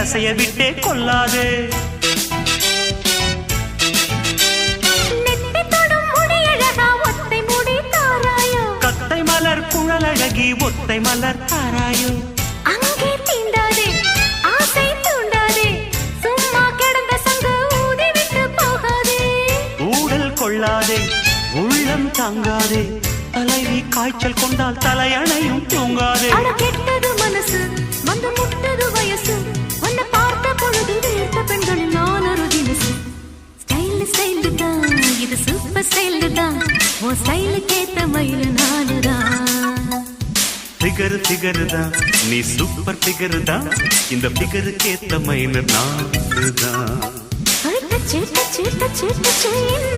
அசைய விட்டே கொள்ளாதே. கத்தை மலர் குழலழகி ஒத்தை மலர் தாராயோ. அங்கே தீண்டாதே ஆசை தூண்டாதே சும்மா கிடந்த சங்கு ஊதி விட்டு போகாதே. ஊடல் கொள்ளாதே உள்ளம் தாங்காதே தலைவி காய்ச்சல் கொண்டால் தலையணையும் தூங்காதே. கெட்டது மனசு வந்து முட்டது வயசு உன்னை பார்த்த பொழுது வீட்ட பெண்களில் நான் ஒரு தினசு. ஸ்டைல் ஸ்டைல் தான் இது சூப்பர் ஸ்டைல் தான் உன் ஸ்டைலுக்கு ஏத்த மயில் நானுதான். ஃபிகர் ஃபிகர் தான் நீ சூப்பர் ஃபிகர் தான் இந்த ஃபிகருக்கு ஏத்த மயில் நானுதான்.